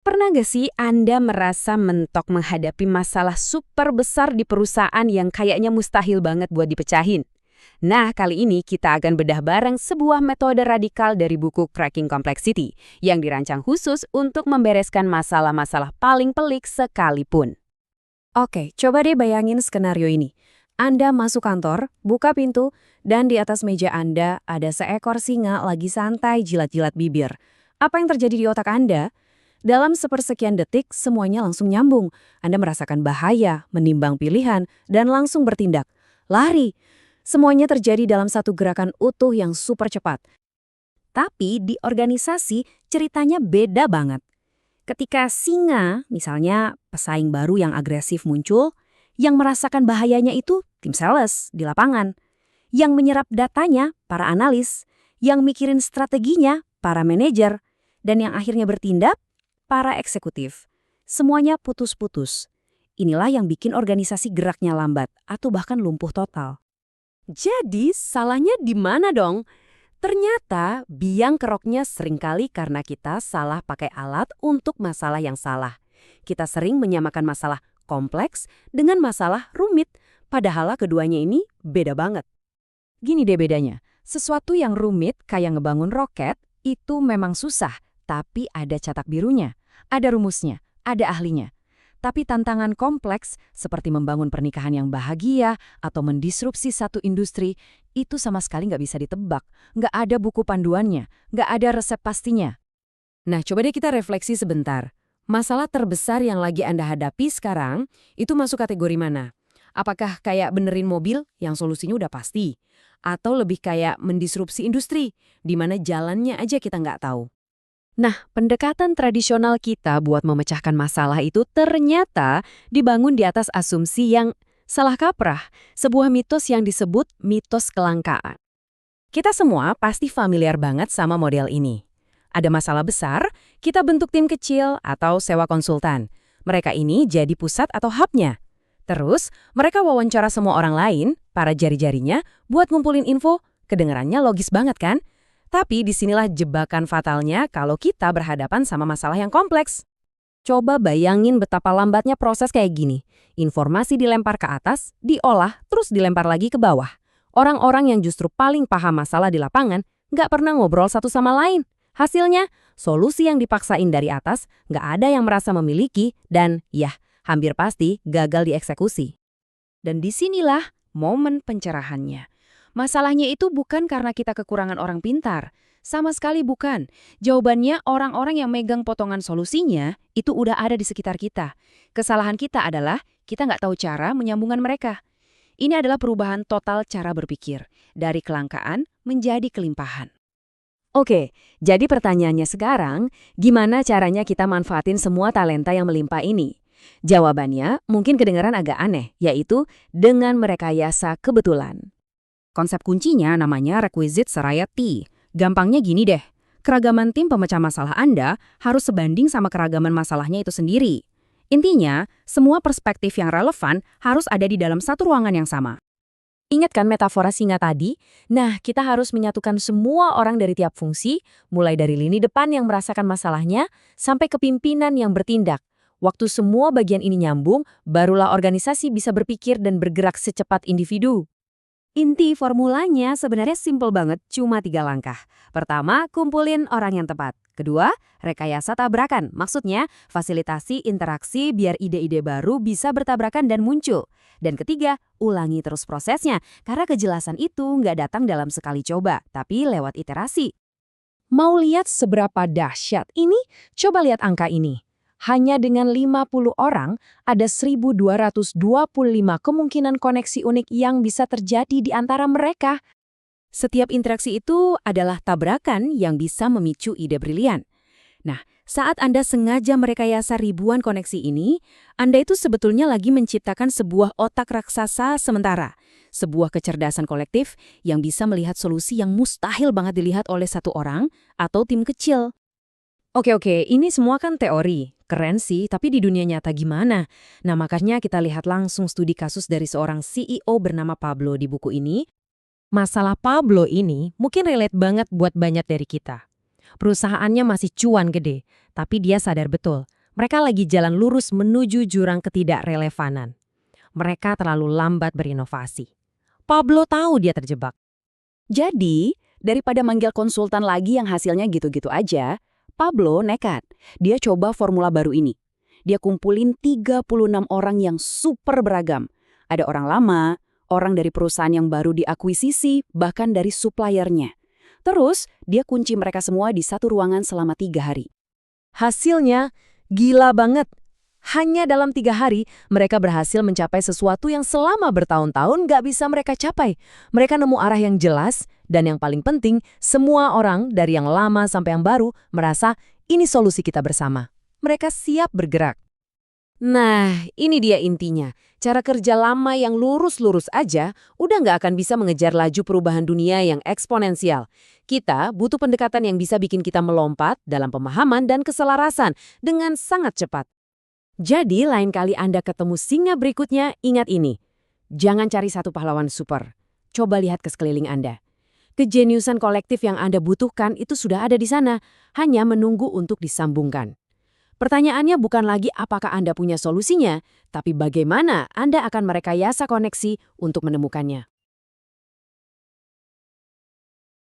Pernah nggak sih Anda merasa mentok menghadapi masalah super besar di perusahaan yang kayaknya mustahil banget buat dipecahin? Nah, kali ini kita akan bedah bareng sebuah metode radikal dari buku Cracking Complexity yang dirancang khusus untuk membereskan masalah-masalah paling pelik sekalipun. Oke, coba deh bayangin skenario ini. Anda masuk kantor, buka pintu, dan di atas meja Anda ada seekor singa lagi santai jilat-jilat bibir. Apa yang terjadi di otak Anda? Dalam sepersekian detik, semuanya langsung nyambung. Anda merasakan bahaya, menimbang pilihan, dan langsung bertindak. Lari! Semuanya terjadi dalam satu gerakan utuh yang super cepat. Tapi di organisasi, ceritanya beda banget. Ketika singa, misalnya pesaing baru yang agresif muncul, yang merasakan bahayanya itu tim sales di lapangan. Yang menyerap datanya, para analis. Yang mikirin strateginya, para manajer. Dan yang akhirnya bertindak, para eksekutif. Semuanya putus-putus. Inilah yang bikin organisasi geraknya lambat atau bahkan lumpuh total. Jadi, salahnya di mana dong? Ternyata biang keroknya seringkali karena kita salah pakai alat untuk masalah yang salah. Kita sering menyamakan masalah kompleks dengan masalah rumit, padahal keduanya ini beda banget. Gini deh bedanya, sesuatu yang rumit kayak ngebangun roket itu memang susah, tapi ada catak birunya, ada rumusnya, ada ahlinya. Tapi tantangan kompleks seperti membangun pernikahan yang bahagia atau mendisrupsi satu industri, itu sama sekali nggak bisa ditebak. Nggak ada buku panduannya, nggak ada resep pastinya. Nah, coba deh kita refleksi sebentar. Masalah terbesar yang lagi Anda hadapi sekarang, itu masuk kategori mana? Apakah kayak benerin mobil yang solusinya udah pasti? Atau lebih kayak mendisrupsi industri, di mana jalannya aja kita nggak tahu? Nah, pendekatan tradisional kita buat memecahkan masalah itu ternyata dibangun di atas asumsi yang salah kaprah, sebuah mitos yang disebut mitos kelangkaan. Kita semua pasti familiar banget sama model ini. Ada masalah besar, kita bentuk tim kecil atau sewa konsultan. Mereka ini jadi pusat atau hub-nya. Terus, mereka wawancara semua orang lain, para jari-jarinya, buat ngumpulin info. Kedengerannya logis banget kan? Tapi disinilah jebakan fatalnya kalau kita berhadapan sama masalah yang kompleks. Coba bayangin betapa lambatnya proses kayak gini. Informasi dilempar ke atas, diolah, terus dilempar lagi ke bawah. Orang-orang yang justru paling paham masalah di lapangan nggak pernah ngobrol satu sama lain. Hasilnya, solusi yang dipaksain dari atas nggak ada yang merasa memiliki dan, ya, hampir pasti gagal dieksekusi. Dan disinilah momen pencerahannya. Masalahnya itu bukan karena kita kekurangan orang pintar. Sama sekali bukan. Jawabannya orang-orang yang megang potongan solusinya itu udah ada di sekitar kita. Kesalahan kita adalah kita nggak tahu cara menyambungkan mereka. Ini adalah perubahan total cara berpikir. Dari kelangkaan menjadi kelimpahan. Oke, jadi pertanyaannya sekarang, gimana caranya kita manfaatin semua talenta yang melimpah ini? Jawabannya mungkin kedengaran agak aneh, yaitu dengan merekayasa kebetulan. Konsep kuncinya namanya requisite seraya T. Gampangnya gini deh, keragaman tim pemecah masalah Anda harus sebanding sama keragaman masalahnya itu sendiri. Intinya, semua perspektif yang relevan harus ada di dalam satu ruangan yang sama. Ingat kan metafora singa tadi? Nah, kita harus menyatukan semua orang dari tiap fungsi, mulai dari lini depan yang merasakan masalahnya, sampai ke pimpinan yang bertindak. Waktu semua bagian ini nyambung, barulah organisasi bisa berpikir dan bergerak secepat individu. Inti formulanya sebenarnya simpel banget, cuma 3 langkah. Pertama, kumpulin orang yang tepat. Kedua, rekayasa tabrakan. Maksudnya, fasilitasi interaksi biar ide-ide baru bisa bertabrakan dan muncul. Dan ketiga, ulangi terus prosesnya, karena kejelasan itu nggak datang dalam sekali coba, tapi lewat iterasi. Mau lihat seberapa dahsyat ini? Coba lihat angka ini. Hanya dengan 50 orang, ada 1.225 kemungkinan koneksi unik yang bisa terjadi di antara mereka. Setiap interaksi itu adalah tabrakan yang bisa memicu ide brilian. Nah, saat Anda sengaja merekayasa ribuan koneksi ini, Anda itu sebetulnya lagi menciptakan sebuah otak raksasa sementara. Sebuah kecerdasan kolektif yang bisa melihat solusi yang mustahil banget dilihat oleh satu orang atau tim kecil. Oke, ini semua kan teori. Keren sih, tapi di dunia nyata gimana? Nah, makanya kita lihat langsung studi kasus dari seorang CEO bernama Pablo di buku ini. Masalah Pablo ini mungkin relate banget buat banyak dari kita. Perusahaannya masih cuan gede, tapi dia sadar betul. Mereka lagi jalan lurus menuju jurang ketidakrelevanan. Mereka terlalu lambat berinovasi. Pablo tahu dia terjebak. Jadi, daripada manggil konsultan lagi yang hasilnya gitu-gitu aja, Pablo nekat. Dia coba formula baru ini. Dia kumpulin 36 orang yang super beragam. Ada orang lama, orang dari perusahaan yang baru diakuisisi, bahkan dari suppliernya. Terus, dia kunci mereka semua di satu ruangan selama 3 hari. Hasilnya gila banget. Hanya dalam 3 hari, mereka berhasil mencapai sesuatu yang selama bertahun-tahun nggak bisa mereka capai. Mereka nemu arah yang jelas, dan yang paling penting, semua orang dari yang lama sampai yang baru merasa ini solusi kita bersama. Mereka siap bergerak. Nah, ini dia intinya. Cara kerja lama yang lurus-lurus aja udah nggak akan bisa mengejar laju perubahan dunia yang eksponensial. Kita butuh pendekatan yang bisa bikin kita melompat dalam pemahaman dan keselarasan dengan sangat cepat. Jadi, lain kali Anda ketemu singa berikutnya, ingat ini. Jangan cari satu pahlawan super. Coba lihat ke sekeliling Anda. Kejeniusan kolektif yang Anda butuhkan itu sudah ada di sana, hanya menunggu untuk disambungkan. Pertanyaannya bukan lagi apakah Anda punya solusinya, tapi bagaimana Anda akan merekayasa koneksi untuk menemukannya.